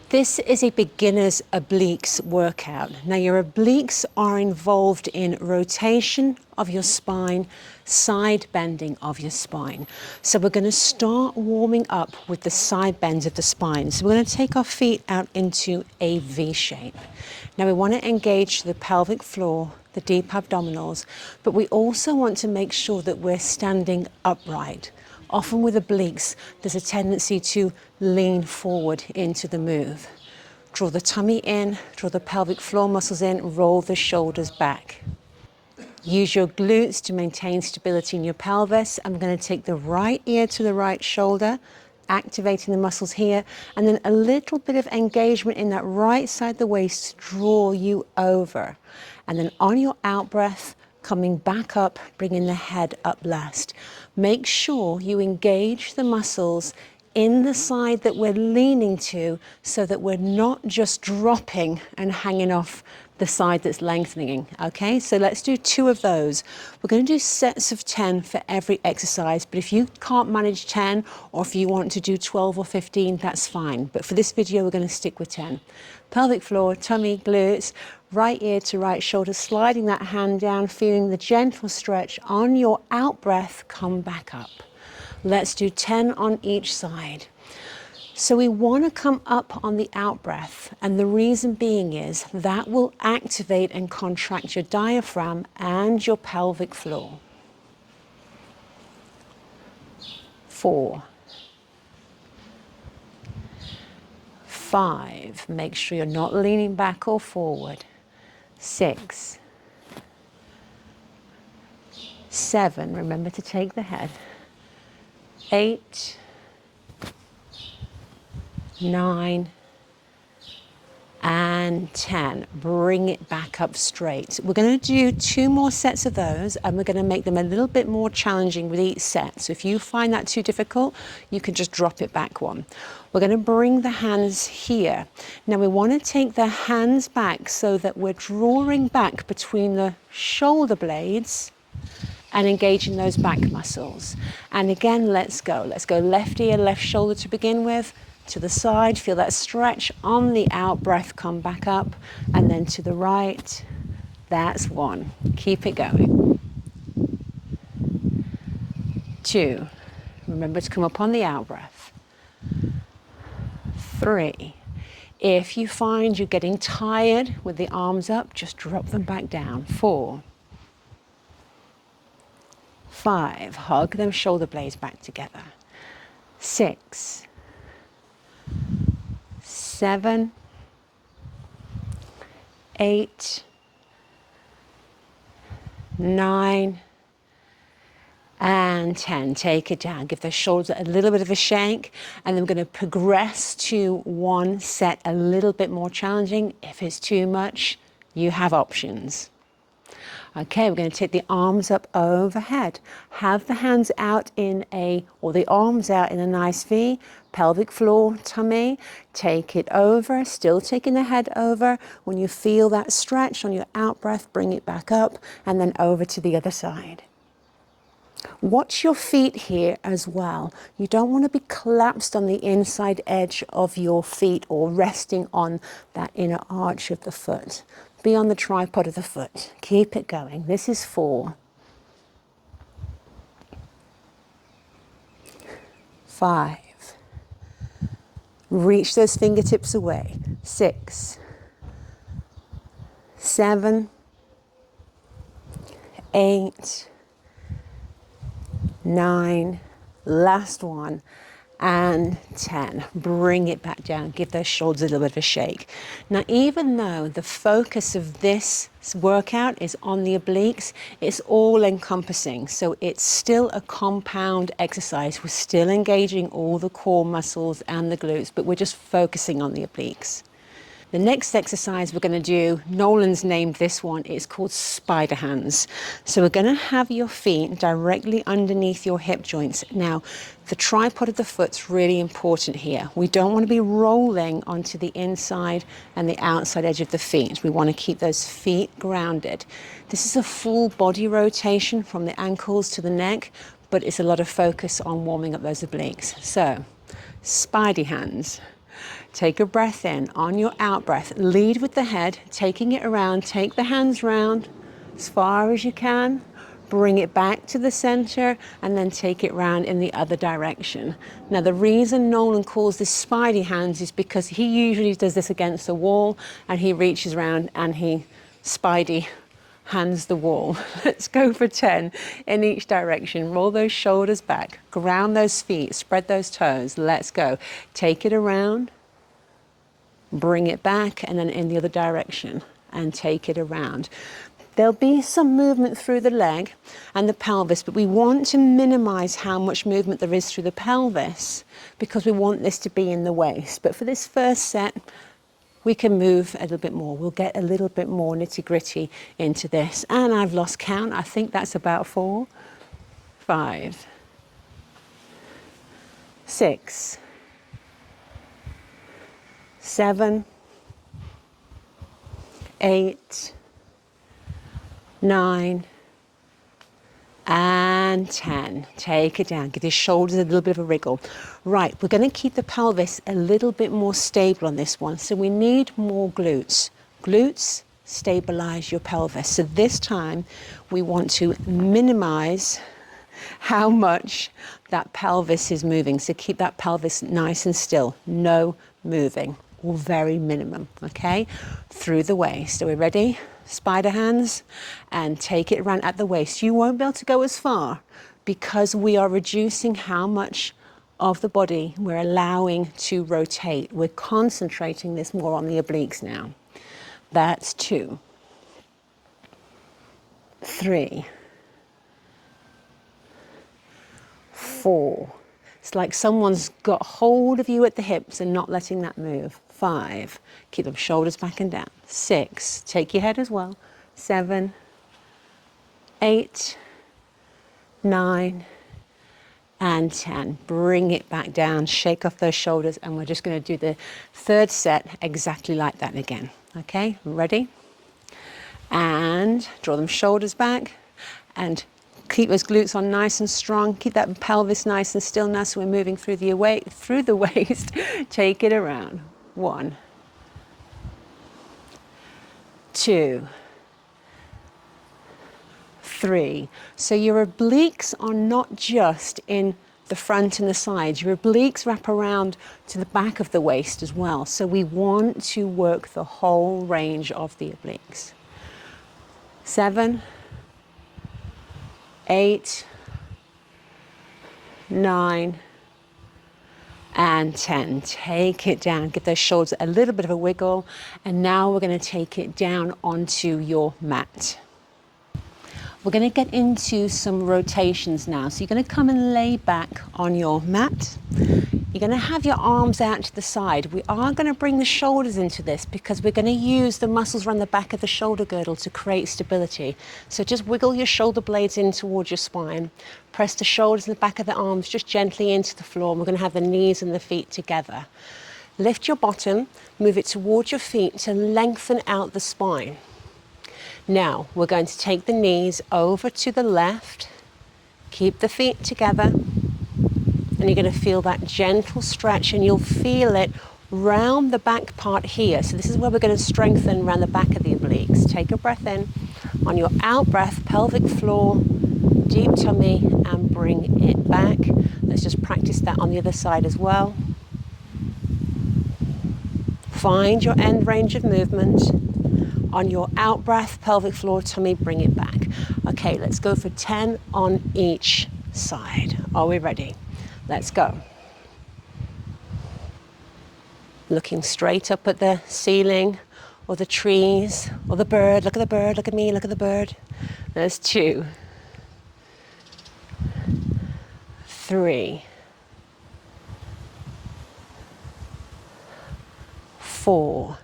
This is a beginner's obliques workout. Now your obliques are involved in rotation of your spine, side bending of your spine. So we're going to start warming up with the side bends of the spine. So we're going to take our feet out into a V shape. Now we want to engage the pelvic floor, the deep abdominals, but we also want to make sure that we're standing upright. Often with obliques, there's a tendency to lean forward into the move. Draw the tummy in, draw the pelvic floor muscles in, roll the shoulders back. Use your glutes to maintain stability in your pelvis. I'm going to take the right ear to the right shoulder, activating the muscles here, and then a little bit of engagement in that right side of the waist to draw you over. And then on your out breath, coming back up, bringing the head up last. Make sure you engage the muscles in the side that we're leaning to so that we're not just dropping and hanging off the side that's lengthening, okay? So let's do 2 of those. We're going to do sets of 10 for every exercise, but if you can't manage 10 or if you want to do 12 or 15, that's fine. But for this video, we're going to stick with 10. Pelvic floor, tummy, glutes, right ear to right shoulder, sliding that hand down, feeling the gentle stretch. On your out breath, come back up. Let's do 10 on each side. So we want to come up on the out breath, and the reason being is that will activate and contract your diaphragm and your pelvic floor. 4, 5, make sure you're not leaning back or forward. 6, 7, remember to take the head. 8, 9, and 10. Bring it back up straight. We're going to do 2 more sets of those, and we're going to make them a little bit more challenging with each set. So if you find that too difficult, you can just drop it back 1. We're going to bring the hands here. Now we want to take the hands back so that we're drawing back between the shoulder blades and engaging those back muscles. And again, let's go. Let's go left ear, left shoulder to begin with. To the side, feel that stretch on the out breath, come back up, and then to the right. That's 1. Keep it going. 2, remember to come up on the out breath. 3, if you find you're getting tired with the arms up, just drop them back down. 4, 5, hug them shoulder blades back together. 6, 7, 8, 9, and 10. Take it down. Give the shoulders a little bit of a shake, and then we're going to progress to 1 set a little bit more challenging. If it's too much, you have options. Okay, we're going to take the arms up overhead. Have the hands out or the arms out in a nice V. Pelvic floor, tummy. Take it over, still taking the head over. When you feel that stretch on your out breath, bring it back up and then over to the other side. Watch your feet here as well. You don't want to be collapsed on the inside edge of your feet or resting on that inner arch of the foot. Be on the tripod of the foot. Keep it going. This is 4, 5. Reach those fingertips away. 6, 7, 8, 9, last one, and 10. Bring it back down. Give those shoulders a little bit of a shake. Now, even though the focus of this workout is on the obliques, it's all encompassing. So it's still a compound exercise. We're still engaging all the core muscles and the glutes, but we're just focusing on the obliques. The next exercise we're going to do, Nolan's named this one, it's called spider hands. So we're going to have your feet directly underneath your hip joints. Now, the tripod of the foot's really important here. We don't want to be rolling onto the inside and the outside edge of the feet. We want to keep those feet grounded. This is a full body rotation from the ankles to the neck, but it's a lot of focus on warming up those obliques. So, spidey hands. Take a breath in. On your out breath, lead with the head, taking it around. Take the hands round as far as you can. Bring it back to the center and then take it round in the other direction. Now the reason Nolan calls this spidey hands is because he usually does this against the wall and he reaches around and he spidey hands the wall. Let's go for 10 in each direction. Roll those shoulders back, ground those feet, spread those toes. Let's go. Take it around, bring it back, and then in the other direction and take it around. There'll be some movement through the leg and the pelvis, but we want to minimize how much movement there is through the pelvis because we want this to be in the waist. But for this first set, we can move a little bit more. We'll get a little bit more nitty-gritty into this. And I've lost count. I think that's about 4, 5, 6, 7, 8, 9, and 10. Take it down. Give your shoulders a little bit of a wriggle. Right, we're going to keep the pelvis a little bit more stable on this one. So we need more glutes. Glutes stabilize your pelvis. So this time we want to minimize how much that pelvis is moving. So keep that pelvis nice and still. No moving, or very minimum, okay? Through the waist. Are we ready? Spider hands and take it around at the waist. You won't be able to go as far because we are reducing how much of the body we're allowing to rotate. We're concentrating this more on the obliques now. That's 2, 3, 4. It's like someone's got hold of you at the hips and not letting that move. 5, keep them shoulders back and down. 6, take your head as well. 7, 8, 9, and 10. Bring it back down, shake off those shoulders, and we're just going to do the third set exactly like that again. Okay, ready? And draw them shoulders back and keep those glutes on nice and strong. Keep that pelvis nice and still now so we're moving through the waist. Take it around. 1, 2, 3. So your obliques are not just in the front and the sides. Your obliques wrap around to the back of the waist as well. So we want to work the whole range of the obliques. 7, 8, 9, and 10. Take it down. Give those shoulders a little bit of a wiggle. And now we're going to take it down onto your mat. We're going to get into some rotations now. So you're going to come and lay back on your mat. You're going to have your arms out to the side. We are going to bring the shoulders into this because we're going to use the muscles around the back of the shoulder girdle to create stability. So just wiggle your shoulder blades in towards your spine. Press the shoulders and the back of the arms just gently into the floor. And we're going to have the knees and the feet together. Lift your bottom, move it towards your feet to lengthen out the spine. Now we're going to take the knees over to the left, keep the feet together, and you're going to feel that gentle stretch, and you'll feel it round the back part here. So this is where we're going to strengthen around the back of the obliques. Take a breath in. On your out breath, pelvic floor, deep tummy, and bring it back. Let's just practice that on the other side as well. Find your end range of movement. On your out breath, pelvic floor, tummy, bring it back. Okay, let's go for 10 on each side. Are we ready? Let's go. Looking straight up at the ceiling or the trees or the bird. Look at the bird, look at me, look at the bird. There's 2, 3, 4,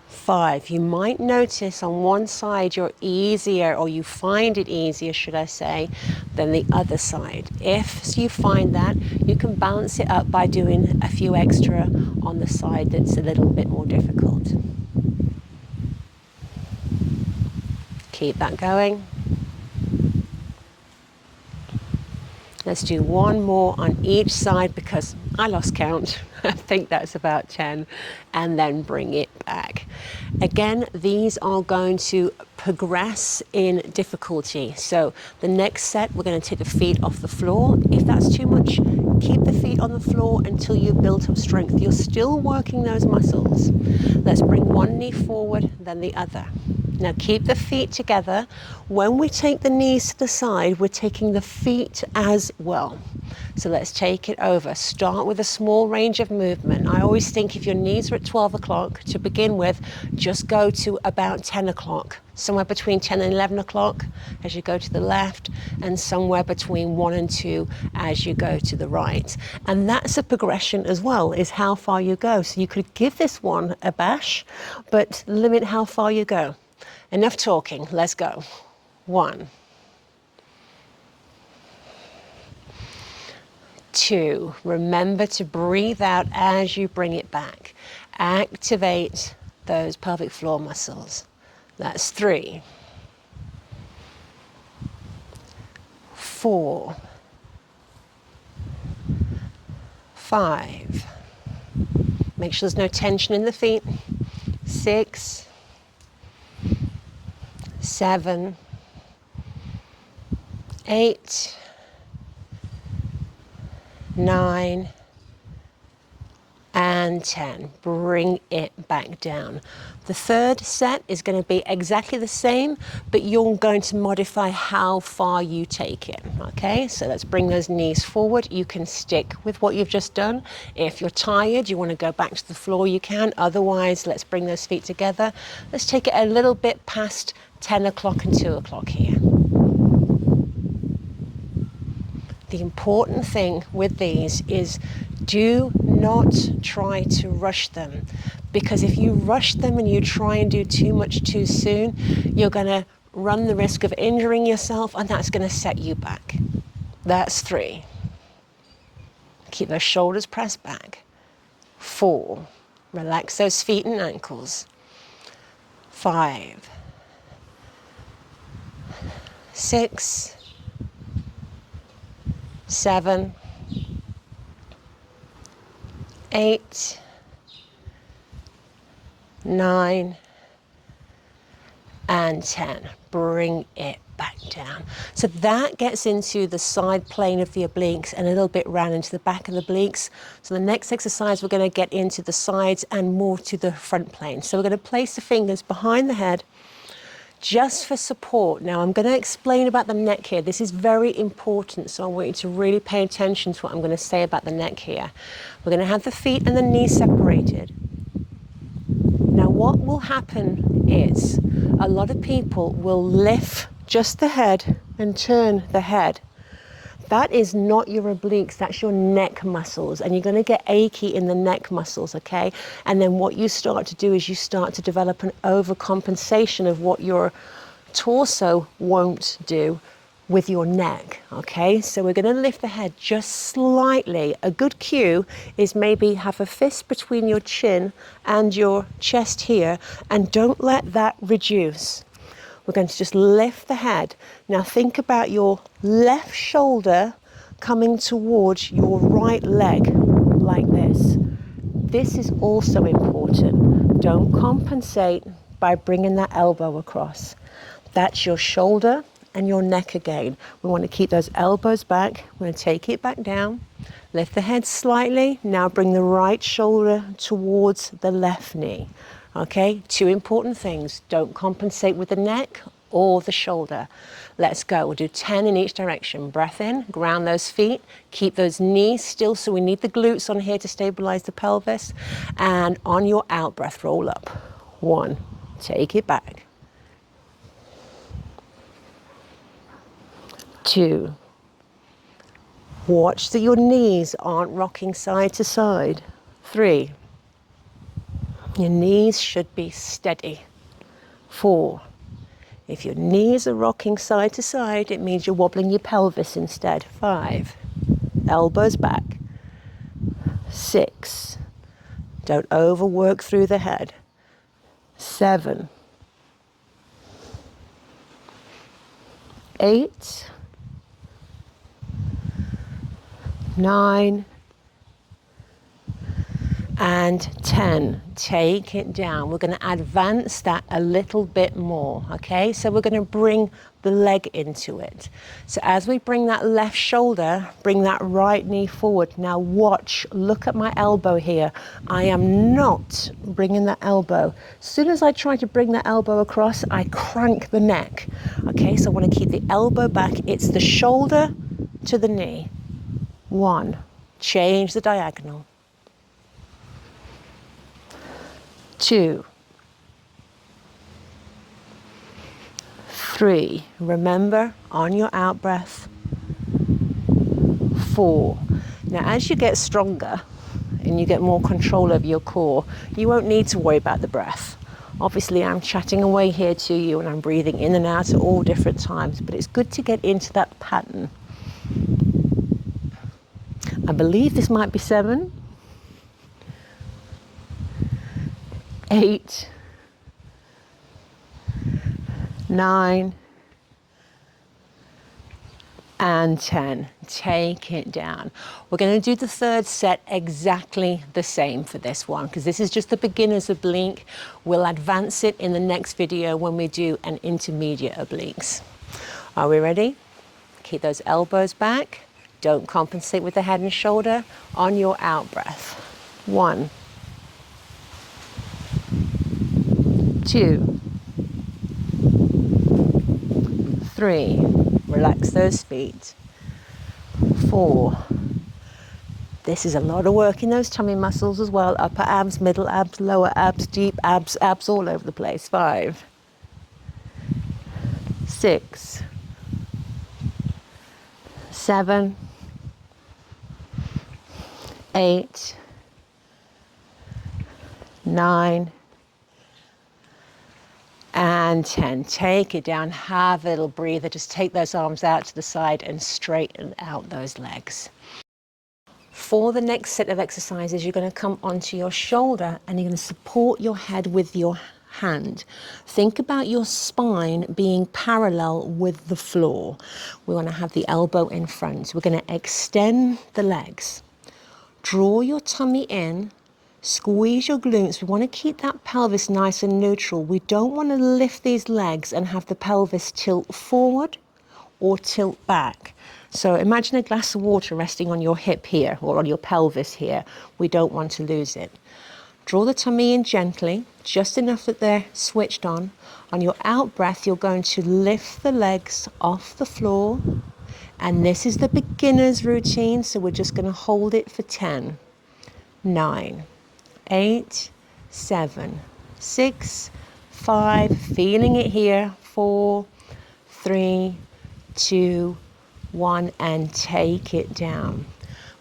5. You might notice on one side you're easier, or you find it easier, should I say, than the other side. If you find that, you can balance it up by doing a few extra on the side that's a little bit more difficult. Keep that going. Let's do one more on each side because I lost count. I think that's about 10, and then bring it back. Again, these are going to progress in difficulty. So the next set, we're going to take the feet off the floor. If that's too much, keep the feet on the floor until you've built up strength. You're still working those muscles. Let's bring one knee forward, then the other. Now keep the feet together. When we take the knees to the side, we're taking the feet as well. So let's take it over. Start with a small range of movement. I always think if your knees are at 12 o'clock to begin with, just go to about 10 o'clock. Somewhere between 10 and 11 o'clock as you go to the left, and somewhere between 1 and 2 as you go to the right. And that's a progression as well, is how far you go. So you could give this one a bash, but limit how far you go. Enough talking, let's go. 1, 2, remember to breathe out as you bring it back. Activate those pelvic floor muscles. That's 3, 4, 5. Make sure there's no tension in the feet. 6, 7, 8, 9, and 10. Bring it back down. The third set is going to be exactly the same, but you're going to modify how far you take it. Okay, so let's bring those knees forward. You can stick with what you've just done. If you're tired, you want to go back to the floor, you can. Otherwise, let's bring those feet together. Let's take it a little bit past 10 o'clock and 2 o'clock here. The important thing with these is do not try to rush them, because if you rush them and you try and do too much too soon, you're going to run the risk of injuring yourself, and that's going to set you back. That's 3. Keep those shoulders pressed back. 4. Relax those feet and ankles. 5, 6, 7, 8, 9, and 10. Bring it back down. So that gets into the side plane of the obliques and a little bit round into the back of the obliques. So the next exercise, we're going to get into the sides and more to the front plane. So we're going to place the fingers behind the head just for support. Now I'm going to explain about the neck here. This is very important, so I want you to really pay attention to what I'm going to say about the neck here. We're going to have the feet and the knees separated. Now what will happen is a lot of people will lift just the head and turn the head. That is not your obliques, that's your neck muscles, and you're going to get achy in the neck muscles, okay? And then what you start to do is you start to develop an overcompensation of what your torso won't do with your neck, okay? So we're going to lift the head just slightly. A good cue is maybe have a fist between your chin and your chest here, and don't let that reduce. We're going to just lift the head. Now think about your left shoulder coming towards your right leg, like this. This is also important. Don't compensate by bringing that elbow across. That's your shoulder and your neck again. We want to keep those elbows back. We're going to take it back down. Lift the head slightly. Now bring the right shoulder towards the left knee. Okay, 2 important things. Don't compensate with the neck or the shoulder. Let's go. We'll do 10 in each direction. Breath in, ground those feet, keep those knees still, so we need the glutes on here to stabilize the pelvis. And on your out breath, roll up. 1, take it back. 2, watch that your knees aren't rocking side to side. 3, your knees should be steady. 4, if your knees are rocking side to side, it means you're wobbling your pelvis instead. 5, elbows back. 6, don't overwork through the head. 7, 8, 9, and 10. Take it down. We're going to advance that a little bit more, okay? So we're going to bring the leg into it. So as we bring that left shoulder, bring that right knee forward. Now watch, look at my elbow here. I am not bringing that elbow. As soon as I try to bring that elbow across, I crank the neck. Okay, so I want to keep the elbow back. It's the shoulder to the knee. 1, change the diagonal. 2, 3, remember, on your out breath. 4. Now as you get stronger and you get more control over your core, you won't need to worry about the breath. Obviously I'm chatting away here to you and I'm breathing in and out at all different times, but it's good to get into that pattern. I believe this might be 7, 8, 9, and 10. Take it down. We're going to do the third set exactly the same for this one, because this is just the beginner's oblique. We'll advance it in the next video when we do an intermediate obliques. Are we ready? Keep those elbows back. Don't compensate with the head and shoulder. On your out breath. 1, 2, 3, relax those feet. 4, this is a lot of work in those tummy muscles as well, upper abs, middle abs, lower abs, deep abs, abs all over the place. 5, 6, 7, 8, 9, and 10. Take it down, have a little breather. Just take those arms out to the side and straighten out those legs. For the next set of exercises, you're going to come onto your shoulder and you're going to support your head with your hand. Think about your spine being parallel with the floor. We want to have the elbow in front. We're going to extend the legs. Draw your tummy in. Squeeze your glutes. We want to keep that pelvis nice and neutral. We don't want to lift these legs and have the pelvis tilt forward or tilt back. So imagine a glass of water resting on your hip here or on your pelvis here. We don't want to lose it. Draw the tummy in gently, just enough that they're switched on. On your out breath, you're going to lift the legs off the floor. And this is the beginner's routine, so we're just going to hold it for 10, 9, 8, 7, 6, 5, feeling it here, 4, 3, 2, 1, and take it down.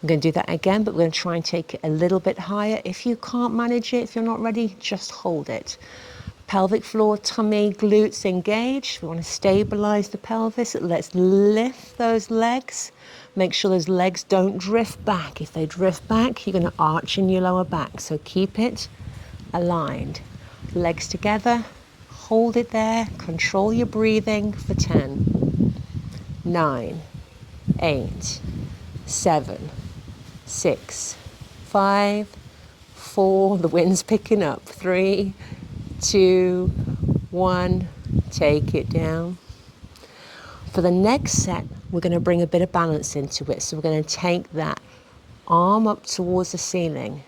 I'm going to do that again, but we're going to try and take it a little bit higher. If you can't manage it, if you're not ready, just hold it. Pelvic floor, tummy, glutes engaged. We want to stabilize the pelvis. Let's lift those legs. Make sure those legs don't drift back. If they drift back, you're going to arch in your lower back. So keep it aligned. Legs together. Hold it there. Control your breathing for 10, 9, 8, 7, 6, 5, 4. The wind's picking up. 3, 2, 1. Take it down. For the next set, we're going to bring a bit of balance into it. So we're going to take that arm up towards the ceiling.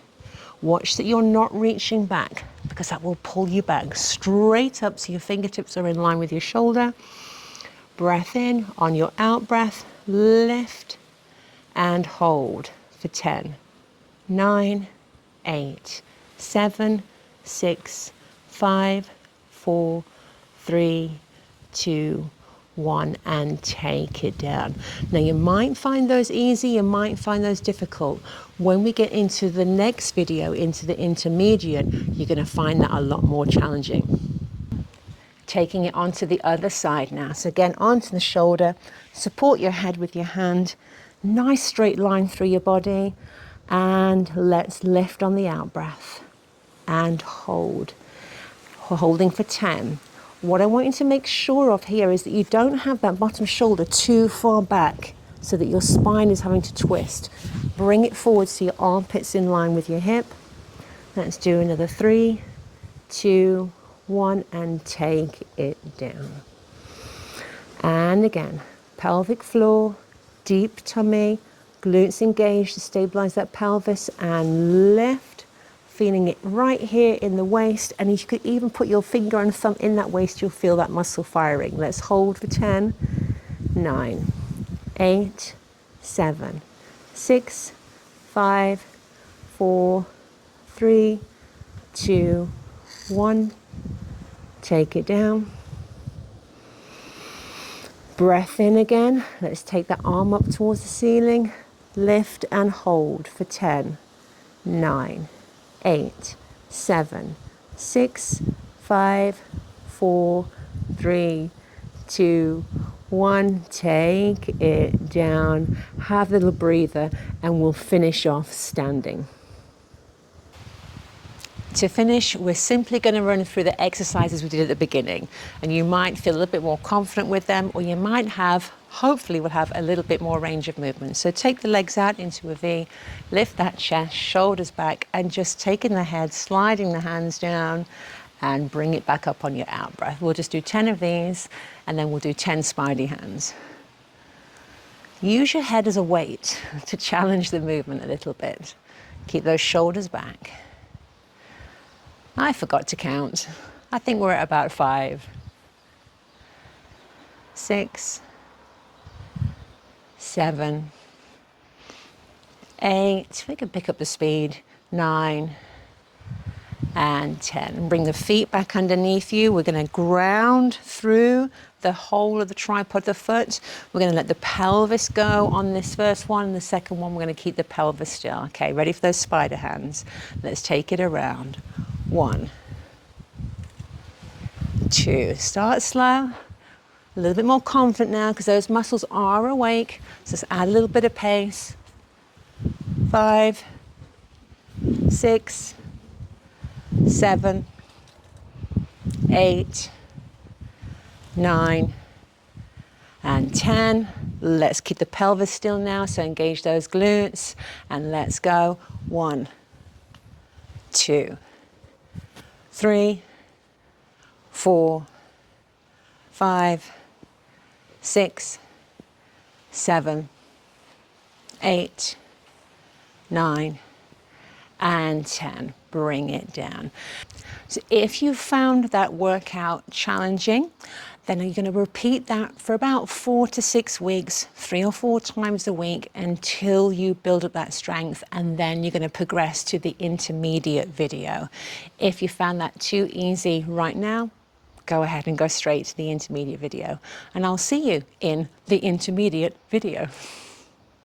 Watch that you're not reaching back, because that will pull you back straight up so your fingertips are in line with your shoulder. Breath in. On your out breath, lift and hold for 10, 9, 8, 7, 6, 5, 4, 3, 2, 1, and take it down. Now you might find those easy, you might find those difficult. When we get into the next video, into the intermediate, you're going to find that a lot more challenging. Taking it onto the other side now. So again, onto the shoulder, support your head with your hand, nice straight line through your body, and let's lift on the out breath and hold. We're holding for 10. What I want you to make sure of here is that you don't have that bottom shoulder too far back so that your spine is having to twist. Bring it forward so your armpit's in line with your hip. Let's do another 3, 2, 1, and take it down. And again, pelvic floor, deep tummy, glutes engaged to stabilize that pelvis, and lift, feeling it right here in the waist. And you could even put your finger and thumb in that waist, you'll feel that muscle firing. Let's hold for 10, 9, 8, 7, 6, 5, 4, 3, 2, 1. Take it down. Breath in again. Let's take that arm up towards the ceiling. Lift and hold for 10, 9, 8, 7, 6, 5, 4, 3, 2, 1. Take it down. Have a little breather and we'll finish off standing. To finish, we're simply going to run through the exercises we did at the beginning, and you might feel a little bit more confident with them, or you might have, hopefully will have a little bit more range of movement. So take the legs out into a V, lift that chest, shoulders back, and just taking the head, sliding the hands down, and bring it back up on your out breath. We'll just do 10 of these, and then we'll do 10 spidey hands. Use your head as a weight to challenge the movement a little bit. Keep those shoulders back. I forgot to count. I think we're at about 5, 6, 7, 8. We can pick up the speed. 9 and 10. And bring the feet back underneath you. We're going to ground through the whole of the tripod of the foot. We're going to let the pelvis go on this first one. And the second one, we're going to keep the pelvis still. Okay, ready for those spider hands? Let's take it around. 1, 2, start slow, a little bit more confident now because those muscles are awake. So let's add a little bit of pace. 5, 6, 7, 8, 9, and 10. Let's keep the pelvis still now, so engage those glutes, and let's go. 1, 2, 3, 4, 5, 6, 7, 8, 9, and 10. Bring it down. So if you found that workout challenging, then you're going to repeat that for about 4 to 6 weeks, 3 or 4 times a week until you build up that strength, and then you're going to progress to the intermediate video. If you found that too easy right now, go ahead and go straight to the intermediate video, and I'll see you in the intermediate video.